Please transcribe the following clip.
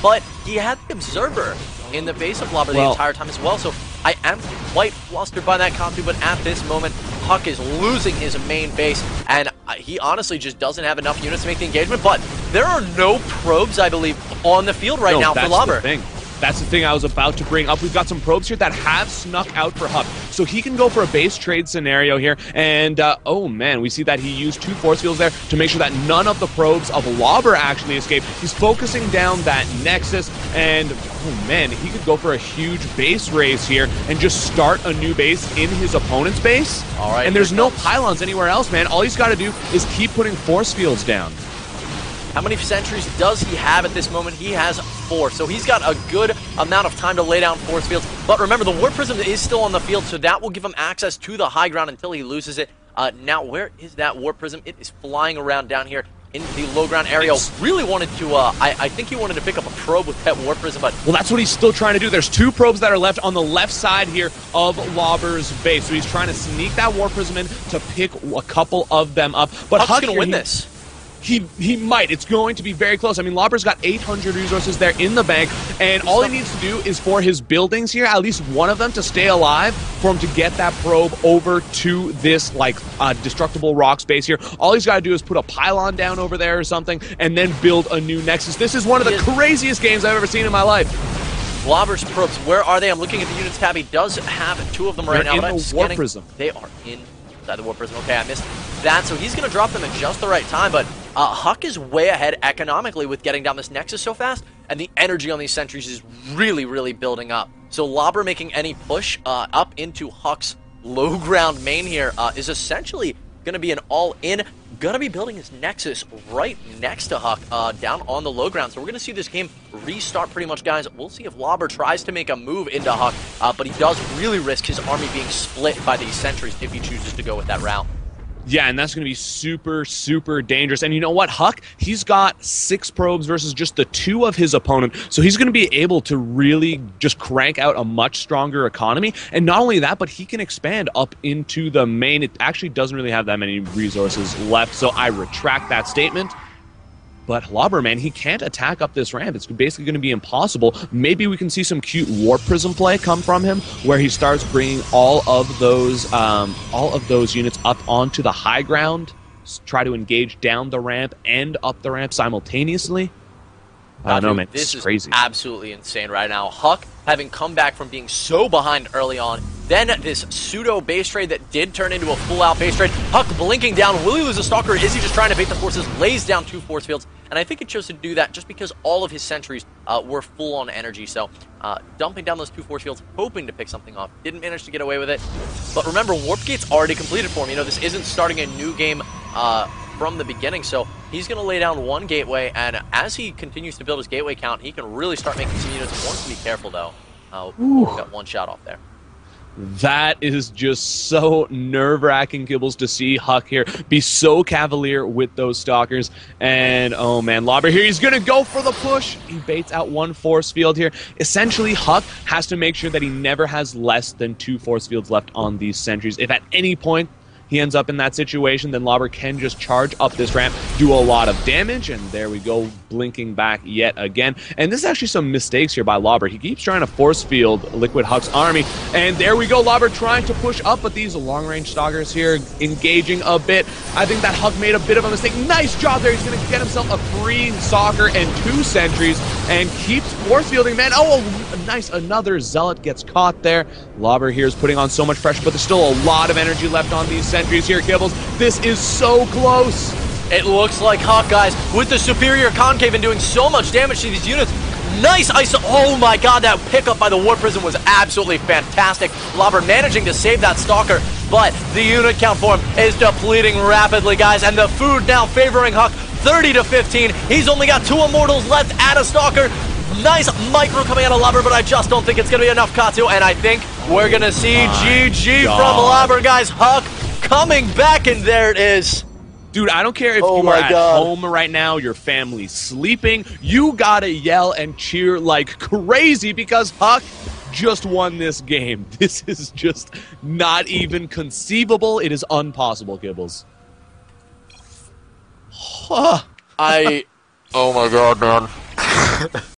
but he had the Observer in the base of Lobber the entire time as well, so I am quite flustered by that comp, but at this moment, EGHuK is losing his main base, and he honestly just doesn't have enough units to make the engagement, but there are no probes, I believe, on the field right now for Lobber. That's the thing I was about to bring up. We've got some probes here that have snuck out for EGHuK. So he can go for a base trade scenario here. And, oh man, we see that he used 2 force fields there to make sure that none of the probes of Lobber actually escape. He's focusing down that Nexus. And, oh man, he could go for a huge base raise here and just start a new base in his opponent's base. All right, and there's no pylons anywhere else, man. All he's got to do is keep putting force fields down. How many sentries does he have at this moment? He has 4, so he's got a good amount of time to lay down force fields. But remember, the Warp Prism is still on the field, so that will give him access to the high ground until he loses it. Now, where is that Warp Prism? It is flying around down here in the low ground area. Really wanted to, I think he wanted to pick up a probe with that Warp Prism, but... Well, that's what he's still trying to do. There's 2 probes that are left on the left side here of Lobber's base, so he's trying to sneak that Warp Prism in to pick a couple of them up. But EGHuK's going to win this. He might. It's going to be very close. I mean, Lobber's got 800 resources there in the bank, and all he needs to do is for his buildings here, at least one of them to stay alive, for him to get that probe over to this, like, destructible rock space here. All he's got to do is put a pylon down over there or something, and then build a new Nexus. This is one of the craziest games I've ever seen in my life. Lobber's probes, where are they? I'm looking at the units tab. He does have 2 of them right now. They're in the Warp Prism. They are inside the Warp Prism. Okay, I missed that, so he's going to drop them at just the right time, but EGHuK is way ahead economically with getting down this Nexus so fast, and the energy on these sentries is really, really building up. So Lobber making any push up into EGHuK's low ground main here is essentially going to be an all-in. Going to be building his Nexus right next to EGHuK down on the low ground. So we're going to see this game restart pretty much, guys. We'll see if Lobber tries to make a move into EGHuK, but he does really risk his army being split by these sentries if he chooses to go with that route. Yeah, and that's going to be super, super dangerous. And you know what? EGHuK, he's got 6 probes versus just the 2 of his opponent. So he's going to be able to really just crank out a much stronger economy. And not only that, but he can expand up into the main. It actually doesn't really have that many resources left, so I retract that statement. But Lobber, man, he can't attack up this ramp. It's basically going to be impossible. Maybe we can see some cute Warp Prism play come from him, where he starts bringing all of those units up onto the high ground, try to engage down the ramp and up the ramp simultaneously. I don't know, man. This is crazy. Absolutely insane right now. EGHuK, having come back from being so behind early on, then this pseudo base trade that did turn into a full-out base trade. EGHuK blinking down. Will he lose a Stalker? Is he just trying to bait the forces? Lays down 2 force fields. And I think he chose to do that just because all of his sentries were full on energy. So dumping down those 2 force fields, hoping to pick something off. Didn't manage to get away with it. But remember, Warp Gate's already completed for him. You know, this isn't starting a new game from the beginning. So he's going to lay down 1 gateway. And as he continues to build his gateway count, he can really start making some units. Wants to be careful, though. Got 1 shot off there. That is just so nerve-wracking, Kibbles, to see EGHuK here be so cavalier with those Stalkers. And, oh man, Lobber here, he's going to go for the push. He baits out 1 force field here. Essentially, EGHuK has to make sure that he never has less than 2 force fields left on these sentries. If at any point he ends up in that situation, then Lobber can just charge up this ramp, do a lot of damage, and there we go, blinking back yet again. And this is actually some mistakes here by Lobber. He keeps trying to force field Liquid EGHuK's army, and there we go, Lobber trying to push up, but these long-range Stalkers here engaging a bit. I think that EGHuK made a bit of a mistake. Nice job there. He's going to get himself a free Stalker and 2 sentries, and keeps force fielding, man. Oh, nice. Another Zealot gets caught there. Lobber here is putting on so much pressure, but there's still a lot of energy left on these sentries here, Kibbles. This is so close. It looks like EGHuK, guys, with the superior concave and doing so much damage to these units. Nice iso. Oh my god, that pickup by the Warp Prism was absolutely fantastic. Lobber managing to save that Stalker, but the unit count for him is depleting rapidly, guys, and the food now favoring EGHuK 30 to 15. He's only got 2 Immortals left and a Stalker. Nice micro coming out of Lobber, but I just don't think it's going to be enough, Katsu, and I think we're going to see GG from Lobber, guys. EGHuK coming back, and there it is. Dude, I don't care if you are at home right now, your family's sleeping, you gotta yell and cheer like crazy because EGHuK just won this game. This is just not even conceivable. It is impossible, Kibbles. Oh my god, man.